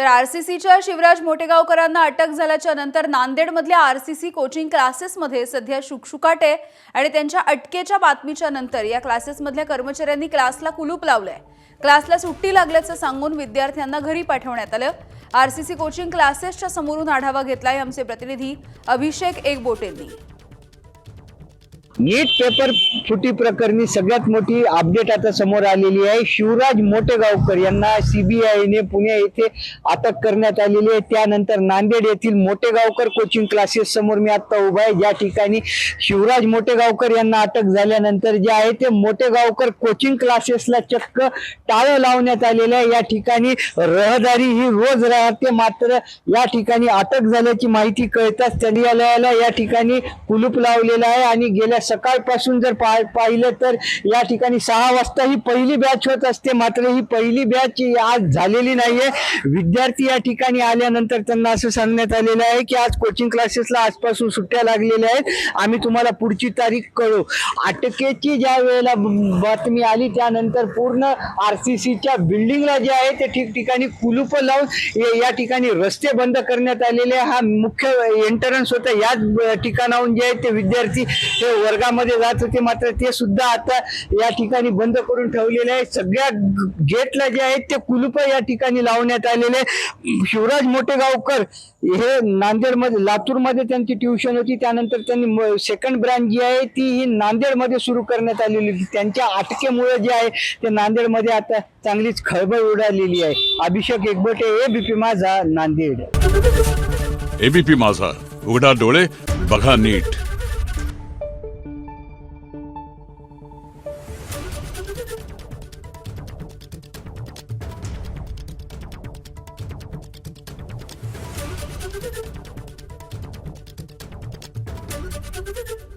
तर आरसीसीच्या शिवराज मोटेगावकरांना अटक झाल्याच्या नंतर नांदेडमधल्या आरसीसी कोचिंग क्लासेसमध्ये सध्या शुकशुकाट आहे आणि त्यांच्या अटकेच्या बातमीच्या नंतर या क्लासेसमधल्या कर्मचाऱ्यांनी क्लासला कुलूप लावलंय। क्लासला सुट्टी लागल्याचं सांगून विद्यार्थ्यांना घरी पाठवण्यात आलं। आरसीसी कोचिंग क्लासेसच्या समोरून आढावा घेतलाय आमचे प्रतिनिधी अभिषेक एकबोटेंनी। नीट पेपर फुटी प्रकरणी सगळ्यात मोठी अपडेट आता समोर आलेली आहे। शिवराज मोटेगावकर यांना सीबीआयने पुणे येथे अटक करण्यात आलेली आहे। त्यानंतर नांदेड येथील मोटेगावकर कोचिंग क्लासेस समोर मी आता उभा आहे, ज्या ठिकाणी शिवराज मोटेगावकर यांना अटक झाल्यानंतर जे आहे ते मोटेगावकर कोचिंग क्लासेसला चक्क टाळं लावण्यात आलेलं आहे। या ठिकाणी रहदारी ही रोज राहते, मात्र या ठिकाणी अटक झाल्याची माहिती कळताच न्यायालयाला या ठिकाणी कुलूप लावलेलं आहे आणि गेल्या सकाळपासून जर पाहिलं तर या ठिकाणी 6 वाजता ही पहिली बॅच होत असते, मात्र ही पहिली बॅच आज झालेली नाहीये। विद्यार्थी या ठिकाणी आल्यानंतर त्यांना असं सांगण्यात आलेलं आहे की आज कोचिंग क्लासेसला आजपासून सुट्ट्या लागलेल्या आहेत, आम्ही तुम्हाला पुढची तारीख कळवू। अटकेची ज्या वेळेला बातमी आली त्यानंतर पूर्ण आरसीसीच्या बिल्डिंगला जे आहे ते ठिकठिकाणी कुलूप लावून या ठिकाणी रस्ते बंद करण्यात आलेले। हा मुख्य एंट्रन्स होता, याच ठिकाणाहून जे आहे ते विद्यार्थी हे वर्गामध्ये जात होते, मात्र ते सुद्धा आता या ठिकाणी बंद करून ठेवलेले आहे। सगळ्या गेटला जे आहेत ते कुलूप या ठिकाणी लावण्यात आलेले। शिवराज मोटेगावकर हे नांदेडमध्ये लातूरमध्ये त्यांची ट्युशन होती, त्यानंतर त्यांनी सेकंड ब्रांच जी आहे ती ही नांदेडमध्ये सुरू करण्यात आलेली होती। त्यांच्या अटकेमुळे जे आहे ते नांदेडमध्ये आता चांगलीच खळबळ उडालेली आहे। अभिषेक एकबोटे, एबीपी माझा, नांदेड। एबीपी माझा, उघडा डोळे बघा नीट। Thank you.